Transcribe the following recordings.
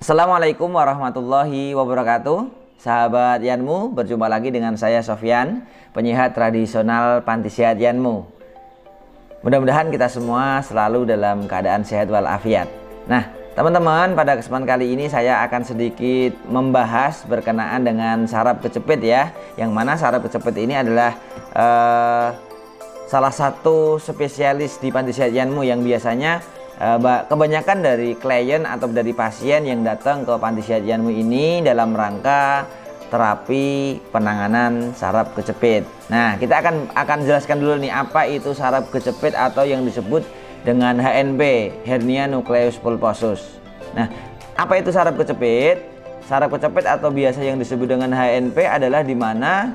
Assalamualaikum warahmatullahi wabarakatuh. Sahabat Yanmu, berjumpa lagi dengan saya Sofyan, penyiar tradisional Panti Sehat Yanmu. Mudah-mudahan kita semua selalu dalam keadaan sehat walafiat. Nah, teman-teman, pada kesempatan kali ini saya akan sedikit membahas berkenaan dengan saraf kecepit ya. Yang mana saraf kecepit ini adalah salah satu spesialis di Panti Sehat Yanmu yang biasanya kebanyakan dari klien atau dari pasien yang datang ke Panti Sehat Yanmu ini dalam rangka terapi penanganan saraf kecepit. Nah, kita akan jelaskan dulu nih apa itu saraf kecepit atau yang disebut dengan HNP, hernia nucleus pulposus. Nah, apa itu saraf kecepit? Saraf kecepit atau biasa yang disebut dengan HNP adalah di mana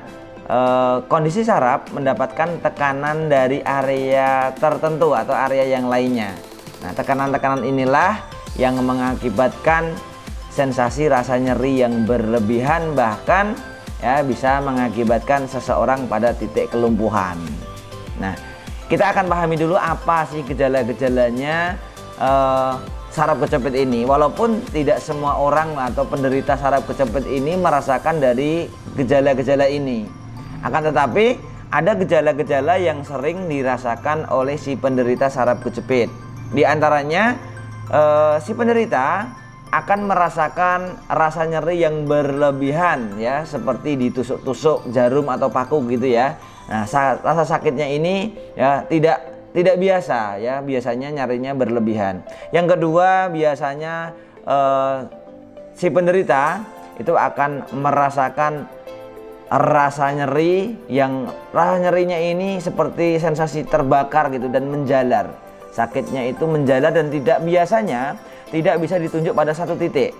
kondisi saraf mendapatkan tekanan dari area tertentu atau area yang lainnya. Nah, tekanan-tekanan inilah yang mengakibatkan sensasi rasa nyeri yang berlebihan, bahkan ya bisa mengakibatkan seseorang pada titik kelumpuhan. Nah, kita akan pahami dulu apa sih gejala-gejalanya saraf kecepit ini. Walaupun tidak semua orang atau penderita saraf kecepit ini merasakan dari gejala-gejala ini. Akan tetapi ada gejala-gejala yang sering dirasakan oleh si penderita saraf kecepit. Di antaranya si penderita akan merasakan rasa nyeri yang berlebihan ya, seperti ditusuk-tusuk jarum atau paku gitu ya. Nah, rasa sakitnya ini ya tidak biasa ya, biasanya nyerinya berlebihan. Yang kedua, biasanya si penderita itu akan merasakan rasa nyeri yang rasa nyerinya ini seperti sensasi terbakar gitu dan menjalar. Sakitnya itu menjalar dan biasanya tidak bisa ditunjuk pada satu titik.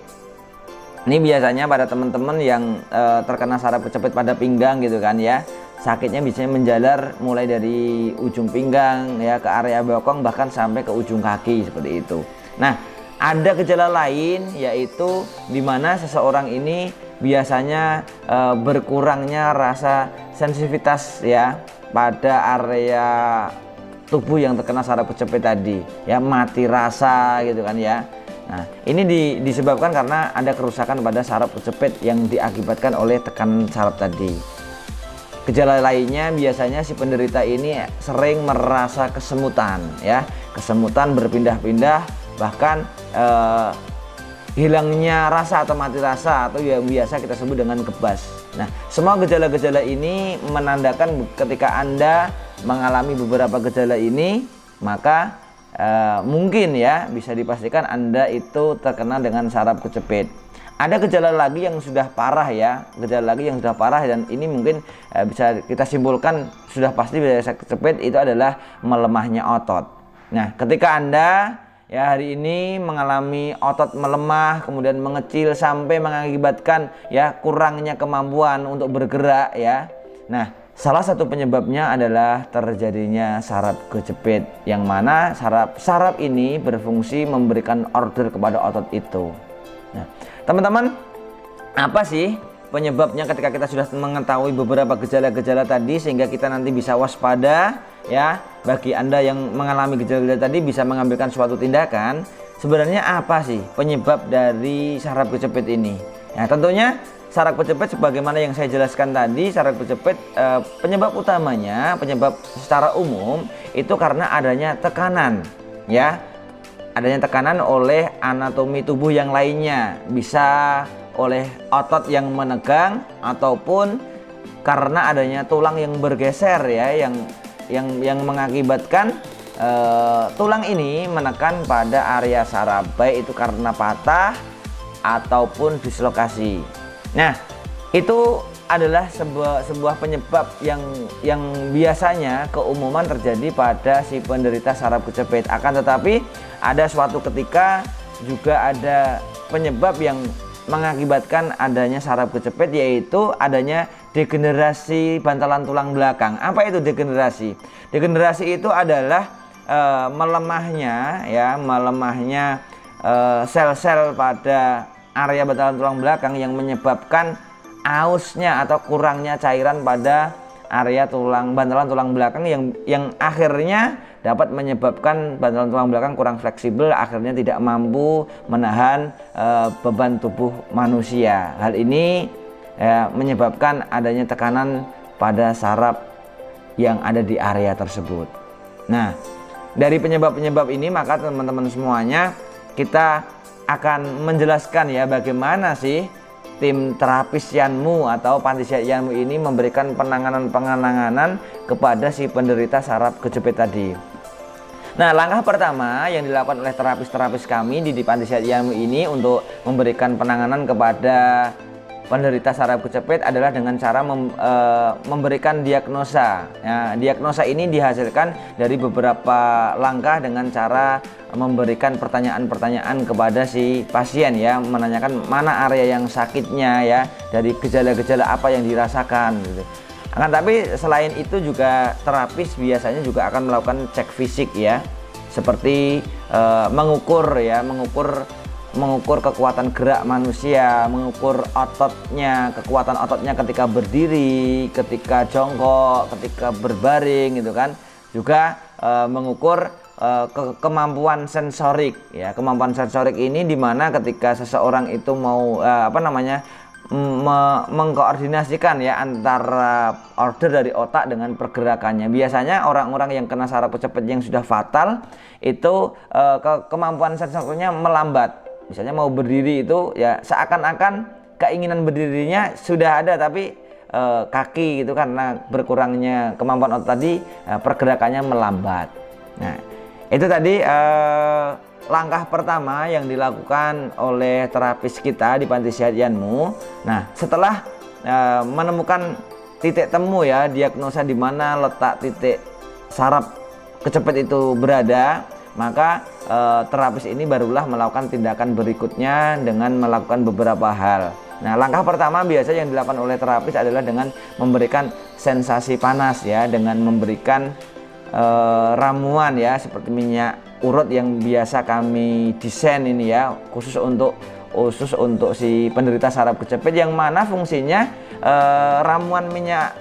Ini biasanya pada teman-teman yang terkena saraf kecepit pada pinggang gitu kan ya. Sakitnya biasanya menjalar mulai dari ujung pinggang ya ke area bokong bahkan sampai ke ujung kaki seperti itu. Nah, ada gejala lain yaitu di mana seseorang ini biasanya berkurangnya rasa sensitivitas ya pada area tubuh yang terkena saraf kecepit tadi ya, mati rasa gitu kan ya. Nah, ini disebabkan karena ada kerusakan pada saraf kecepit yang diakibatkan oleh tekanan saraf tadi. Gejala lainnya biasanya si penderita ini sering merasa kesemutan ya, kesemutan berpindah-pindah, bahkan hilangnya rasa atau mati rasa atau yang biasa kita sebut dengan kebas. Nah, semua gejala-gejala ini menandakan ketika Anda mengalami beberapa gejala ini, maka mungkin ya bisa dipastikan Anda itu terkena dengan saraf kecepit. Ada gejala lagi yang sudah parah ya, gejala lagi yang sudah parah dan ini mungkin bisa kita simpulkan sudah pasti saraf kecepit itu adalah melemahnya otot. Nah, ketika Anda ya hari ini mengalami otot melemah kemudian mengecil sampai mengakibatkan ya kurangnya kemampuan untuk bergerak ya. Nah, salah satu penyebabnya adalah terjadinya saraf kecepit, yang mana saraf ini berfungsi memberikan order kepada otot itu. Nah, teman-teman, apa sih penyebabnya ketika kita sudah mengetahui beberapa gejala-gejala tadi sehingga kita nanti bisa waspada ya. Bagi Anda yang mengalami gejala-gejala tadi bisa mengambilkan suatu tindakan. Sebenarnya apa sih penyebab dari saraf kecepit ini? Nah, tentunya saraf kecepit sebagaimana yang saya jelaskan tadi, saraf kecepit penyebab utamanya, penyebab secara umum itu karena adanya tekanan ya. Adanya tekanan oleh anatomi tubuh yang lainnya, bisa oleh otot yang menegang ataupun karena adanya tulang yang bergeser ya, yang mengakibatkan tulang ini menekan pada area saraf, baik itu karena patah ataupun dislokasi. Nah, itu adalah sebuah penyebab yang biasanya keumuman terjadi pada si penderita saraf kecepit. Akan tetapi ada suatu ketika juga ada penyebab yang mengakibatkan adanya saraf kecepit, yaitu adanya degenerasi bantalan tulang belakang. Apa itu degenerasi? Degenerasi itu adalah melemahnya sel-sel pada area bantalan tulang belakang yang menyebabkan ausnya atau kurangnya cairan pada area bantalan tulang belakang yang akhirnya dapat menyebabkan bantalan tulang belakang kurang fleksibel, akhirnya tidak mampu menahan beban tubuh manusia. Hal ini menyebabkan adanya tekanan pada saraf yang ada di area tersebut. Nah, dari penyebab-penyebab ini maka teman-teman semuanya kita akan menjelaskan ya bagaimana sih tim terapis Yanmu atau Panti Sehat Yanmu ini memberikan penanganan kepada si penderita saraf kejepit tadi. Nah, langkah pertama yang dilakukan oleh terapis-terapis kami di Panti Sehat Yanmu ini untuk memberikan penanganan kepada penderita saraf kejepit adalah dengan cara memberikan diagnosa. Ya, diagnosa ini dihasilkan dari beberapa langkah dengan cara memberikan pertanyaan-pertanyaan kepada si pasien ya, menanyakan mana area yang sakitnya ya, dari gejala-gejala apa yang dirasakan gitu. Akan tapi selain itu juga terapis biasanya juga akan melakukan cek fisik ya, seperti mengukur kekuatan gerak manusia, mengukur ototnya, kekuatan ototnya ketika berdiri, ketika jongkok, ketika berbaring gitu kan. Juga mengukur kemampuan sensorik ya. Kemampuan sensorik ini dimana ketika seseorang itu mau mengkoordinasikan ya antara order dari otak dengan pergerakannya. Biasanya orang-orang yang kena saraf kejepit yang sudah fatal itu kemampuan sensornya melambat. Misalnya mau berdiri itu ya seakan-akan keinginan berdirinya sudah ada, tapi kaki gitu karena berkurangnya kemampuan otot tadi pergerakannya melambat. Nah, itu tadi langkah pertama yang dilakukan oleh terapis kita di Panti Sehat Yanmu. Nah, setelah menemukan titik temu ya, diagnosa di mana letak titik saraf kejepit itu berada, maka terapis ini barulah melakukan tindakan berikutnya dengan melakukan beberapa hal. Nah, langkah pertama biasa yang dilakukan oleh terapis adalah dengan memberikan sensasi panas ya, dengan memberikan ramuan ya, seperti minyak urut yang biasa kami desain ini ya, khusus untuk si penderita saraf kejepit, yang mana fungsinya ramuan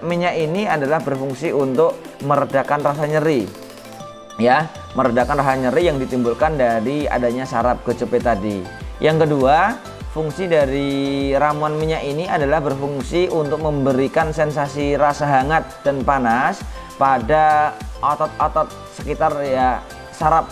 minyak ini adalah berfungsi untuk meredakan rasa nyeri ya, meredakan rasa nyeri yang ditimbulkan dari adanya saraf kejepit tadi. Yang kedua, fungsi dari ramuan minyak ini adalah berfungsi untuk memberikan sensasi rasa hangat dan panas pada otot-otot sekitar ya saraf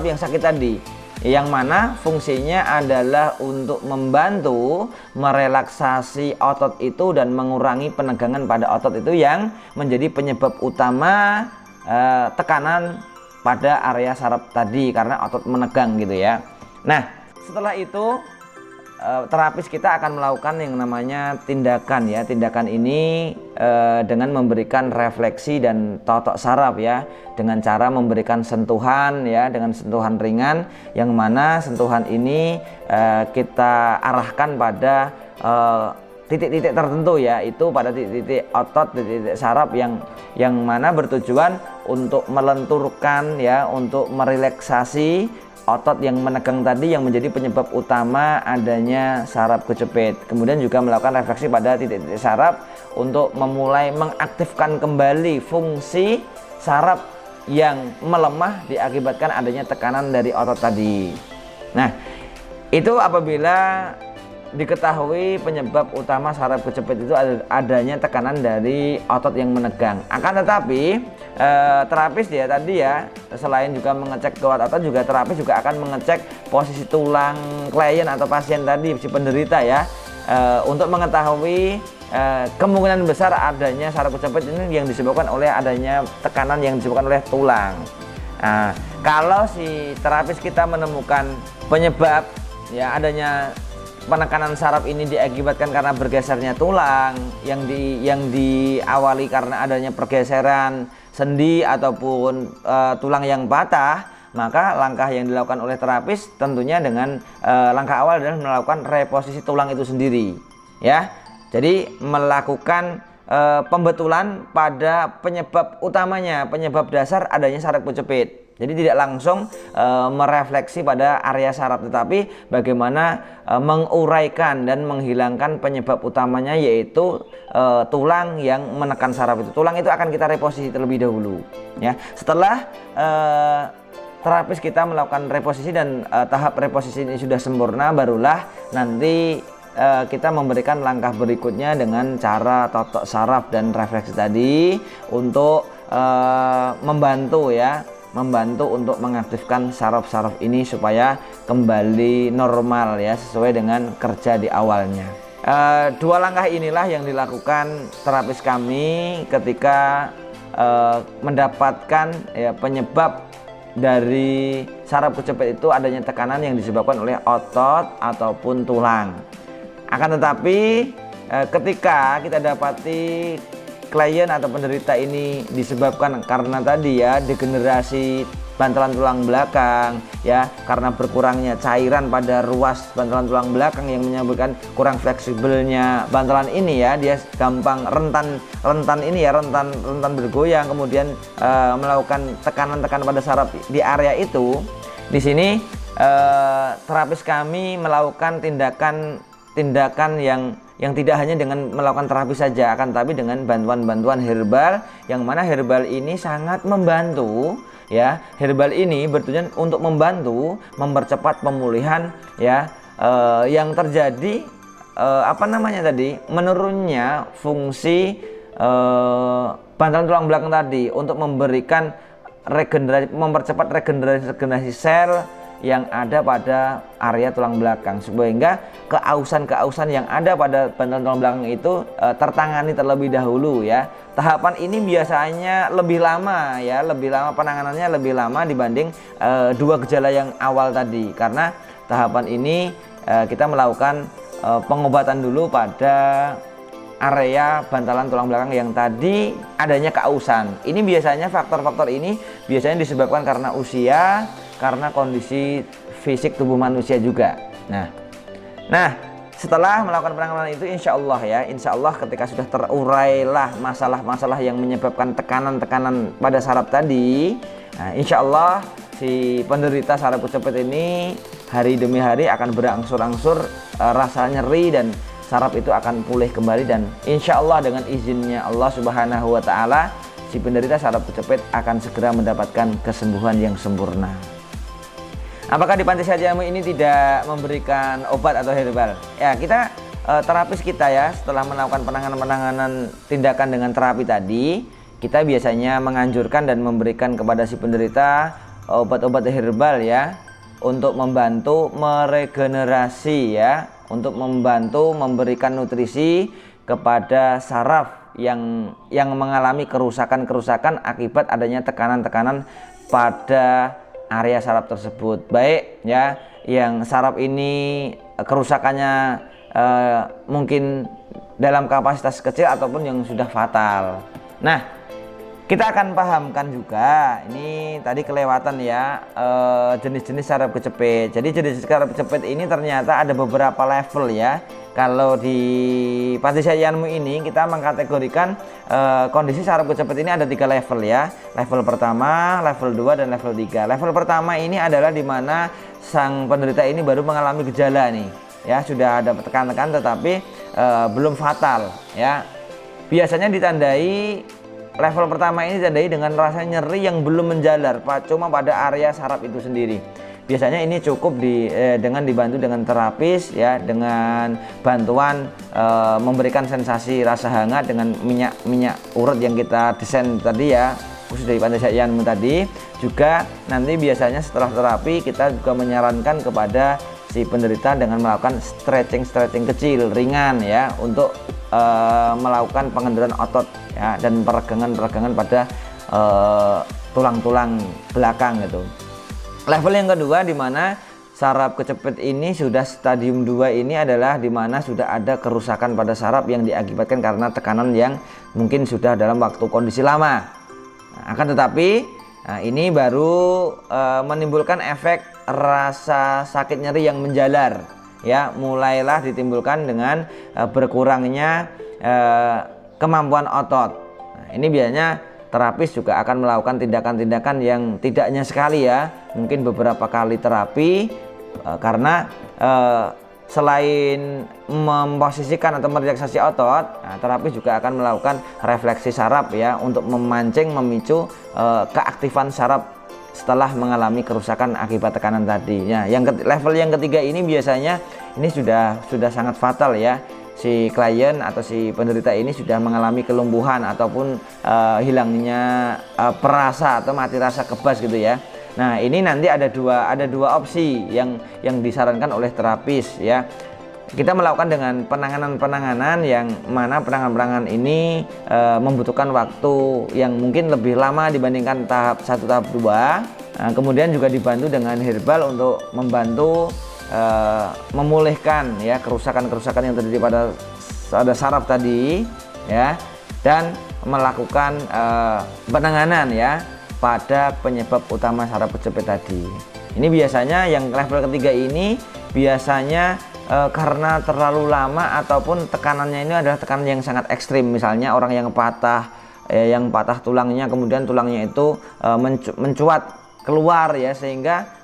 yang sakit tadi, yang mana fungsinya adalah untuk membantu merelaksasi otot itu dan mengurangi penegangan pada otot itu yang menjadi penyebab utama tekanan pada area saraf tadi karena otot menegang gitu ya. Nah, setelah itu terapis kita akan melakukan yang namanya tindakan ya. Tindakan ini dengan memberikan refleksi dan totok saraf ya, dengan cara memberikan sentuhan ya, dengan sentuhan ringan, yang mana sentuhan ini kita arahkan pada titik-titik tertentu ya, itu pada titik-titik otot, titik-titik saraf yang mana bertujuan untuk melenturkan ya, untuk merelaksasi otot yang menegang tadi yang menjadi penyebab utama adanya saraf kejepit. Kemudian juga melakukan refleksi pada titik-titik saraf untuk memulai mengaktifkan kembali fungsi saraf yang melemah diakibatkan adanya tekanan dari otot tadi. Nah, itu apabila diketahui penyebab utama saraf kejepit itu adanya tekanan dari otot yang menegang. Akan tetapi terapis ya tadi ya, selain juga mengecek kekuatan otot, juga terapis juga akan mengecek posisi tulang klien atau pasien tadi, si penderita ya, untuk mengetahui kemungkinan besar adanya saraf kejepit ini yang disebabkan oleh adanya tekanan yang disebabkan oleh tulang. Nah, kalau si terapis kita menemukan penyebab ya adanya penekanan saraf ini diakibatkan karena bergesernya tulang yang diawali karena adanya pergeseran sendi ataupun tulang yang patah, maka langkah yang dilakukan oleh terapis tentunya dengan langkah awal adalah melakukan reposisi tulang itu sendiri ya. Jadi melakukan pembetulan pada penyebab utamanya, penyebab dasar adanya saraf kejepit Jadi tidak langsung merefleksi pada area saraf, tetapi bagaimana menguraikan dan menghilangkan penyebab utamanya, yaitu tulang yang menekan saraf itu. Tulang itu akan kita reposisi terlebih dahulu ya. Setelah terapis kita melakukan reposisi dan tahap reposisi ini sudah sempurna, barulah nanti kita memberikan langkah berikutnya dengan cara totok saraf dan refleksi tadi untuk membantu untuk mengaktifkan saraf-saraf ini supaya kembali normal ya, sesuai dengan kerja di awalnya. Dua langkah inilah yang dilakukan terapis kami ketika mendapatkan penyebab dari saraf kejepit itu adanya tekanan yang disebabkan oleh otot ataupun tulang. Akan tetapi ketika kita dapati klien atau penderita ini disebabkan karena tadi ya degenerasi bantalan tulang belakang ya, karena berkurangnya cairan pada ruas bantalan tulang belakang yang menyebabkan kurang fleksibelnya bantalan ini ya, dia gampang rentan bergoyang, kemudian melakukan tekanan-tekanan pada saraf di area itu. Di sini terapis kami melakukan tindakan yang tidak hanya dengan melakukan terapi saja, akan tapi dengan bantuan-bantuan herbal, yang mana herbal ini sangat membantu ya. Herbal ini bertujuan untuk membantu mempercepat pemulihan ya, yang terjadi menurunnya fungsi bantalan tulang belakang tadi, untuk memberikan regenerasi, mempercepat regenerasi sel yang ada pada area tulang belakang, sehingga keausan yang ada pada bantalan tulang belakang itu tertangani terlebih dahulu ya. Tahapan ini biasanya lebih lama ya, penanganannya lebih lama dibanding dua gejala yang awal tadi, karena tahapan ini kita melakukan pengobatan dulu pada area bantalan tulang belakang yang tadi adanya keausan. Ini biasanya faktor-faktor ini biasanya disebabkan karena usia, karena kondisi fisik tubuh manusia juga. Nah, setelah melakukan penanganan itu, insya Allah ketika sudah terurailah masalah-masalah yang menyebabkan tekanan-tekanan pada saraf tadi, nah, insya Allah si penderita saraf kejepit ini hari demi hari akan berangsur-angsur rasa nyeri dan saraf itu akan pulih kembali, dan insya Allah dengan izinnya Allah Subhanahu wa Ta'ala, si penderita saraf kejepit akan segera mendapatkan kesembuhan yang sempurna. Apakah di Panti Sehat Janmu ini tidak memberikan obat atau herbal? Ya, kita terapis kita ya, setelah melakukan penanganan tindakan dengan terapi tadi, kita biasanya menganjurkan dan memberikan kepada si penderita obat-obat herbal ya, untuk membantu meregenerasi ya, untuk membantu memberikan nutrisi kepada saraf yang mengalami kerusakan akibat adanya tekanan-tekanan pada area saraf tersebut, baik ya yang saraf ini kerusakannya mungkin dalam kapasitas kecil ataupun yang sudah fatal. Nah, kita akan pahamkan juga, ini tadi kelewatan ya, jenis-jenis saraf kejepit. Jadi jenis saraf kejepit ini ternyata ada beberapa level ya. Kalau di Panti Sehat Janmu ini kita mengkategorikan kondisi saraf kejepit ini ada 3 level ya. Level pertama, level 2, dan level 3. Level pertama ini adalah dimana sang penderita ini baru mengalami gejala nih ya, sudah ada tekan-tekan tetapi belum fatal ya. Biasanya ditandai, level pertama ini ditandai dengan rasa nyeri yang belum menjalar cuma pada area saraf itu sendiri. Biasanya ini cukup dengan dibantu dengan terapis ya, dengan bantuan memberikan sensasi rasa hangat dengan minyak urut yang kita desain tadi ya, khusus dari Panti Sehat Janmu tadi. Juga nanti biasanya setelah terapi kita juga menyarankan kepada si penderita dengan melakukan stretching kecil ringan ya, untuk melakukan pengendaran otot ya, dan peregangan pada tulang-tulang belakang gitu. Level yang kedua di mana saraf kejepit ini sudah stadium 2, ini adalah di mana sudah ada kerusakan pada saraf yang diakibatkan karena tekanan yang mungkin sudah dalam waktu kondisi lama. Nah, akan tetapi ini baru menimbulkan efek rasa sakit nyeri yang menjalar ya, mulailah ditimbulkan dengan berkurangnya kemampuan otot. Nah, ini biasanya terapis juga akan melakukan tindakan-tindakan yang tidaknya sekali ya, mungkin beberapa kali terapi, karena selain memposisikan atau merelaksasi otot, nah, terapis juga akan melakukan refleksi saraf ya, untuk memancing, memicu keaktifan saraf setelah mengalami kerusakan akibat tekanan tadi. Nah, level yang ketiga ini biasanya ini sudah sangat fatal ya. Si klien atau si penderita ini sudah mengalami kelumpuhan ataupun hilangnya perasa atau mati rasa kebas gitu ya. Nah, ini nanti ada dua opsi yang disarankan oleh terapis ya. Kita melakukan dengan penanganan yang mana penanganan ini membutuhkan waktu yang mungkin lebih lama dibandingkan tahap 1, tahap 2. Kemudian juga dibantu dengan herbal untuk membantu memulihkan ya kerusakan-kerusakan yang terjadi pada saraf tadi ya, dan melakukan penanganan ya pada penyebab utama saraf kejepit tadi. Ini biasanya yang level ketiga ini biasanya karena terlalu lama ataupun tekanannya ini adalah tekanan yang sangat ekstrim. Misalnya orang yang patah tulangnya, kemudian tulangnya itu mencuat keluar ya, sehingga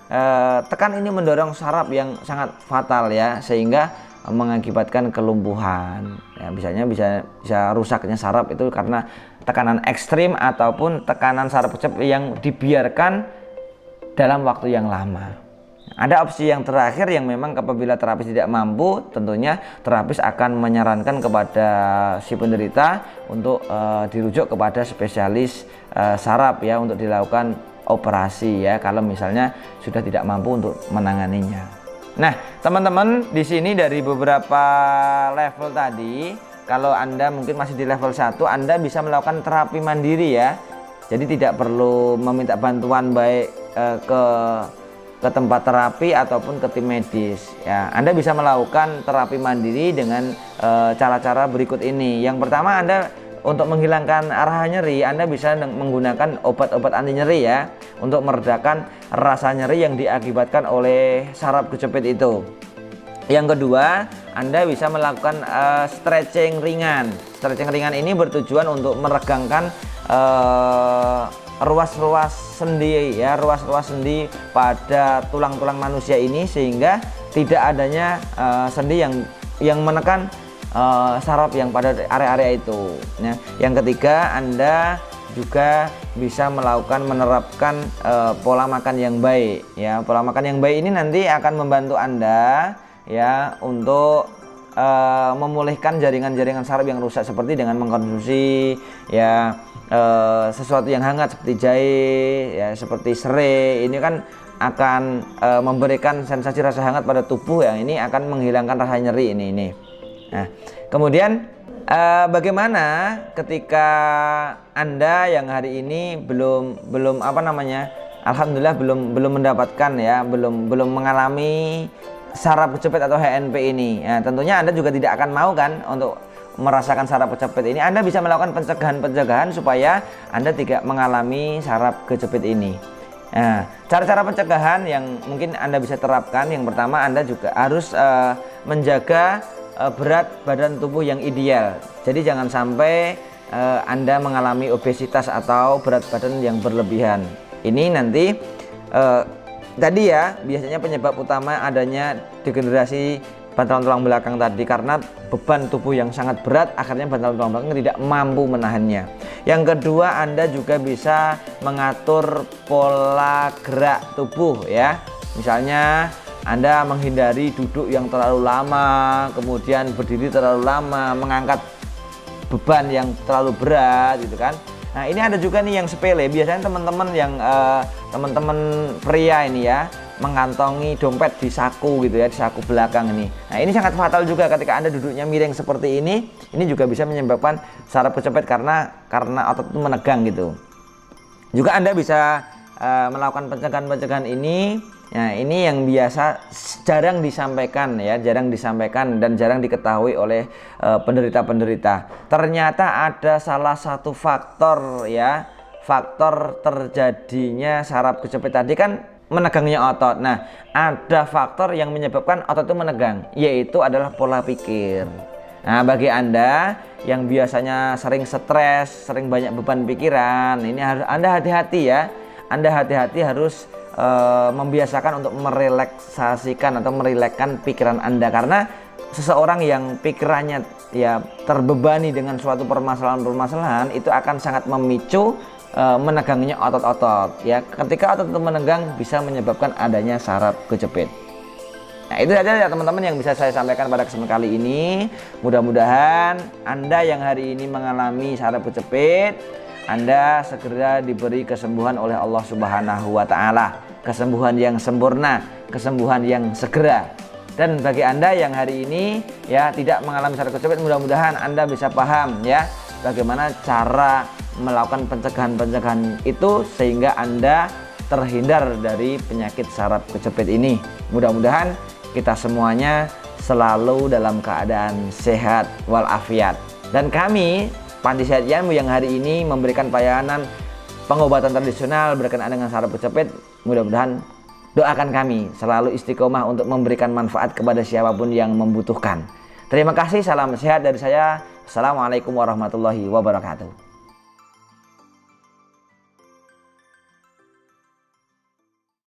tekan ini mendorong saraf yang sangat fatal ya, sehingga mengakibatkan kelumpuhan ya, bisa rusaknya saraf itu karena tekanan ekstrim ataupun tekanan saraf kejepit yang dibiarkan dalam waktu yang lama. Ada opsi yang terakhir yang memang apabila terapis tidak mampu, tentunya terapis akan menyarankan kepada si penderita untuk dirujuk kepada spesialis saraf ya, untuk dilakukan operasi ya, kalau misalnya sudah tidak mampu untuk menanganinya. Nah, teman-teman, di sini dari beberapa level tadi, kalau Anda mungkin masih di level 1, Anda bisa melakukan terapi mandiri ya. Jadi tidak perlu meminta bantuan baik ke tempat terapi ataupun ke tim medis ya. Anda bisa melakukan terapi mandiri dengan cara-cara berikut ini. Yang pertama, Anda untuk menghilangkan rasa nyeri, Anda bisa menggunakan obat-obat anti nyeri ya, untuk meredakan rasa nyeri yang diakibatkan oleh saraf kejepit itu. Yang kedua, Anda bisa melakukan stretching ringan. Stretching ringan ini bertujuan untuk meregangkan ruas-ruas sendi ya, ruas-ruas sendi pada tulang-tulang manusia ini, sehingga tidak adanya sendi yang menekan saraf yang pada area-area itu. Nah, yang ketiga, Anda juga bisa menerapkan pola makan yang baik ya. Pola makan yang baik ini nanti akan membantu Anda ya untuk memulihkan jaringan-jaringan saraf yang rusak, seperti dengan mengkonsumsi ya sesuatu yang hangat seperti jahe ya, seperti serai. Ini kan akan memberikan sensasi rasa hangat pada tubuh yang ini akan menghilangkan rasa nyeri ini. Nah, kemudian bagaimana ketika Anda yang hari ini belum alhamdulillah belum mendapatkan ya, belum mengalami saraf kejepit atau HNP ini. Nah, tentunya Anda juga tidak akan mau kan untuk merasakan saraf kejepit ini. Anda bisa melakukan pencegahan supaya Anda tidak mengalami saraf kejepit ini. Nah, cara-cara pencegahan yang mungkin Anda bisa terapkan, yang pertama, Anda juga harus menjaga berat badan tubuh yang ideal. Jadi jangan sampai Anda mengalami obesitas atau berat badan yang berlebihan. Ini nanti tadi ya, biasanya penyebab utama adanya degenerasi bantalan tulang belakang tadi, karena beban tubuh yang sangat berat, akhirnya bantalan tulang belakang tidak mampu menahannya. Yang kedua, Anda juga bisa mengatur pola gerak tubuh ya. Misalnya Anda menghindari duduk yang terlalu lama, kemudian berdiri terlalu lama, mengangkat beban yang terlalu berat gitu kan. Nah, ini ada juga nih yang sepele. Biasanya teman-teman pria ini ya, mengantongi dompet di saku gitu ya, di saku belakang ini. Nah, ini sangat fatal juga ketika Anda duduknya miring seperti ini. Ini juga bisa menyebabkan saraf kejepit karena otot itu menegang gitu. Juga Anda bisa melakukan pencegahan ini. Nah, ini yang biasa jarang disampaikan dan jarang diketahui oleh penderita-penderita. Ternyata ada salah satu faktor ya, faktor terjadinya saraf kejepit tadi kan menegangnya otot. Nah, ada faktor yang menyebabkan otot itu menegang, yaitu adalah pola pikir. Nah, bagi Anda yang biasanya sering stres, sering banyak beban pikiran, ini harus Anda hati-hati ya. Anda hati-hati harus membiasakan untuk merelaksasikan atau merilekskan pikiran Anda, karena seseorang yang pikirannya ya terbebani dengan suatu permasalahan-permasalahan itu akan sangat memicu menegangnya otot-otot ya. Ketika otot itu menegang bisa menyebabkan adanya saraf kejepit. Nah, itu saja ya teman-teman yang bisa saya sampaikan pada kesempatan kali ini. Mudah-mudahan Anda yang hari ini mengalami saraf kejepit, Anda segera diberi kesembuhan oleh Allah Subhanahu wa taala. Kesembuhan yang sempurna, kesembuhan yang segera. Dan bagi Anda yang hari ini ya tidak mengalami saraf kejepit, mudah-mudahan Anda bisa paham ya bagaimana cara melakukan pencegahan-pencegahan itu sehingga Anda terhindar dari penyakit saraf kejepit ini. Mudah-mudahan kita semuanya selalu dalam keadaan sehat walafiat. Dan kami Panti Sehat Yanmu yang hari ini memberikan pelayanan pengobatan tradisional berkenaan dengan saraf kejepit, mudah-mudahan doakan kami selalu istiqomah untuk memberikan manfaat kepada siapapun yang membutuhkan. Terima kasih, salam sehat dari saya. Assalamualaikum warahmatullahi wabarakatuh.